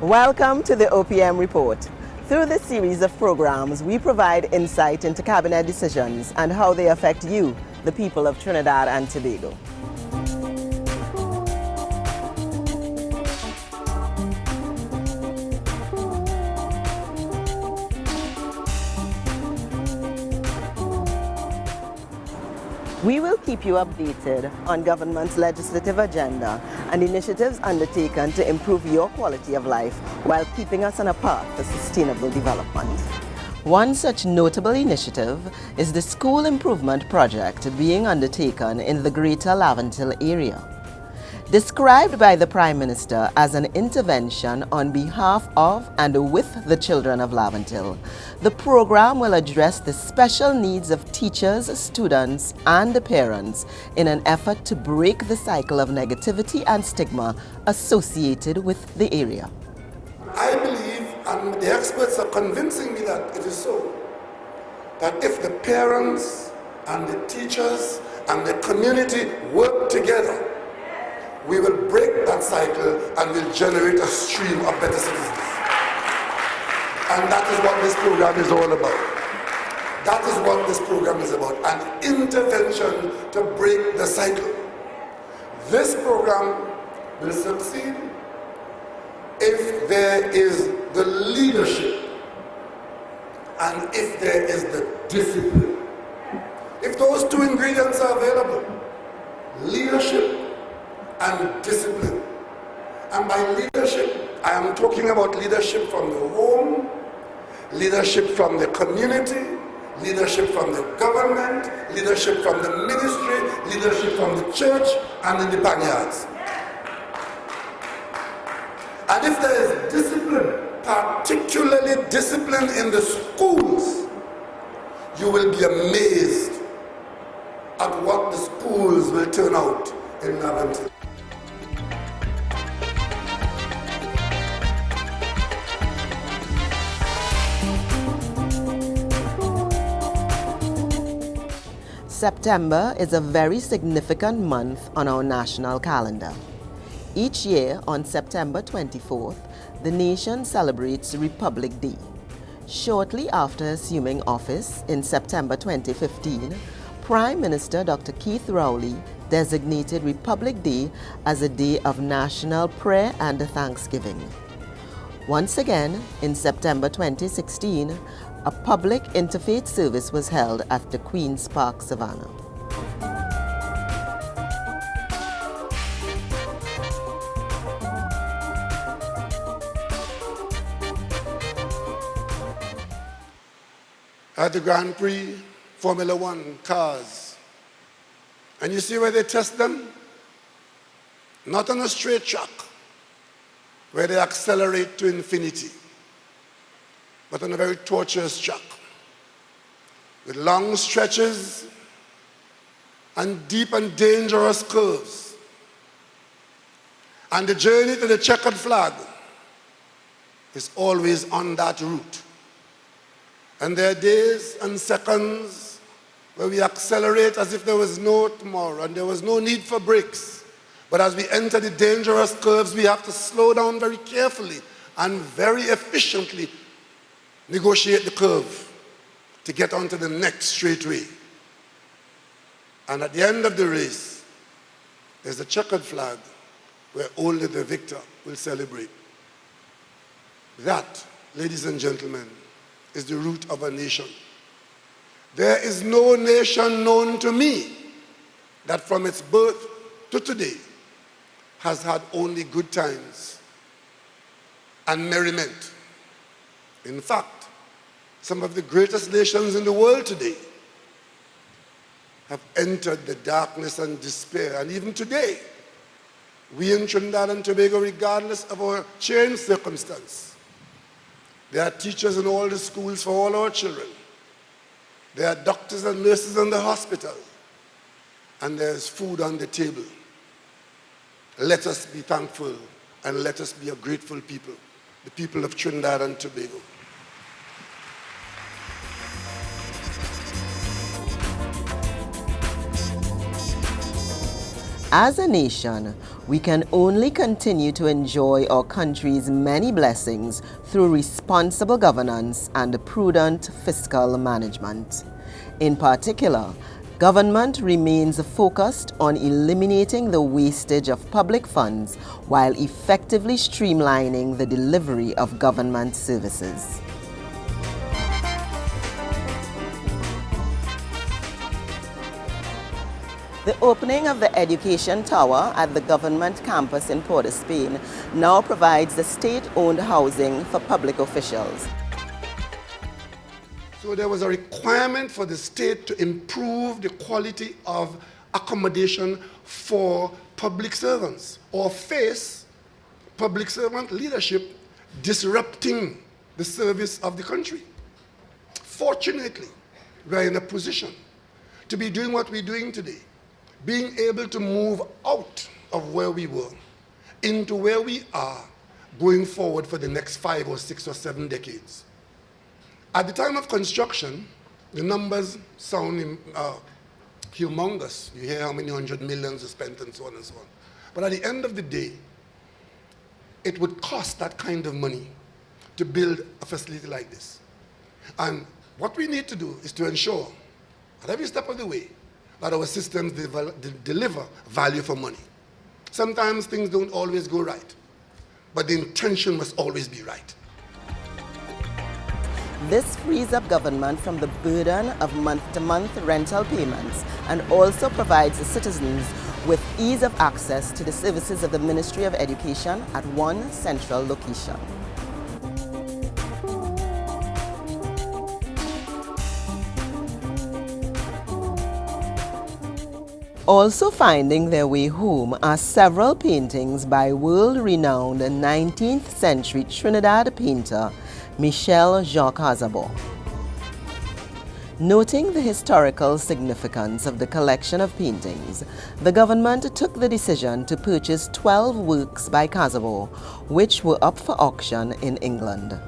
Welcome to the OPM Report. Through this series of programs, we provide insight into cabinet decisions and how they affect you, the people of Trinidad and Tobago. We will keep you updated on government's legislative agenda and initiatives undertaken to improve your quality of life while keeping us on a path for sustainable development. One such notable initiative is the school improvement project being undertaken in the Greater Laventille area. Described by the Prime Minister as an intervention on behalf of and with the children of Laventille, the program will address the special needs of teachers, students, and parents in an effort to break the cycle of negativity and stigma associated with the area. I believe, and the experts are convincing me that it is so, that if the parents and the teachers and the community work together, we will break that cycle and will generate a stream of better citizens. And that is what this program is all about. That is what this program is about, an intervention to break the cycle. This program will succeed if there is the leadership and if there is the discipline. If those two ingredients are available, leadership and discipline. And by leadership, I am talking about leadership from the home, leadership from the community, leadership from the government, leadership from the ministry, leadership from the church and in the vineyards. And if there is discipline, particularly discipline in the schools, you will be amazed at what the schools will turn out in Laventille. September is a very significant month on our national calendar. Each year on September 24th, the nation celebrates Republic Day. Shortly after assuming office in September 2015, Prime Minister Dr. Keith Rowley designated Republic Day as a day of national prayer and thanksgiving. Once again, in September 2016, a public interfaith service was held at the Queen's Park, Savannah. At the Grand Prix Formula One cars, and you see where they test them? Not on a straight track, where they accelerate to infinity, but on a very tortuous track, with long stretches and deep and dangerous curves. And the journey to the checkered flag is always on that route. And there are days and seconds where we accelerate as if there was no tomorrow and there was no need for brakes. But as we enter the dangerous curves, we have to slow down very carefully and very efficiently negotiate the curve to get onto the next straightway. And at the end of the race, there's a checkered flag where only the victor will celebrate. That, ladies and gentlemen, is the root of a nation. There is no nation known to me that from its birth to today has had only good times and merriment. In fact, some of the greatest nations in the world today have entered the darkness and despair. And even today, we in Trinidad and Tobago, regardless of our changed circumstance, there are teachers in all the schools for all our children. There are doctors and nurses in the hospital. And there's food on the table. Let us be thankful and let us be a grateful people, the people of Trinidad and Tobago. As a nation, we can only continue to enjoy our country's many blessings through responsible governance and prudent fiscal management. In particular, government remains focused on eliminating the wastage of public funds while effectively streamlining the delivery of government services. The opening of the Education Tower at the government campus in Port of Spain now provides the state-owned housing for public officials. So there was a requirement for the state to improve the quality of accommodation for public servants or face public servant leadership disrupting the service of the country. Fortunately, we are in a position to be doing what we're doing today, being able to move out of where we were into where we are going forward for the next 5 or 6 or 7 decades. At the time of construction, the numbers sound humongous. You hear how many hundred millions are spent and so on and so on. But at the end of the day, it would cost that kind of money to build a facility like this. And what we need to do is to ensure at every step of the way that our systems deliver value for money. Sometimes things don't always go right, but the intention must always be right. This frees up government from the burden of month-to-month rental payments and also provides the citizens with ease of access to the services of the Ministry of Education at one central location. Also finding their way home are several paintings by world-renowned 19th century Trinidad painter Michel Cazabon. Noting the historical significance of the collection of paintings, the government took the decision to purchase 12 works by Cazabon, which were up for auction in England.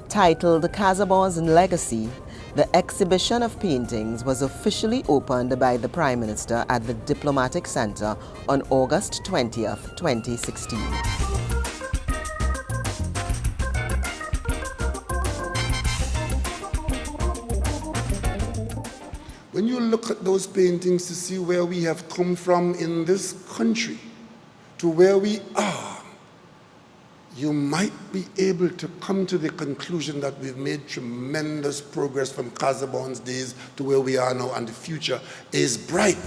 Titled Cazabon's Legacy, the exhibition of paintings was officially opened by the Prime Minister at the Diplomatic Center on August 20th, 2016. When you look at those paintings to see where we have come from in this country to where we are, you might be able to come to the conclusion that we've made tremendous progress from Cazabon's days to where we are now, and the future is bright.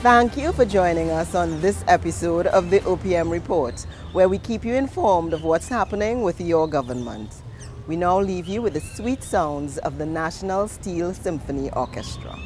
Thank you for joining us on this episode of the OPM Report, where we keep you informed of what's happening with your government. We now leave you with the sweet sounds of the National Steel Symphony Orchestra.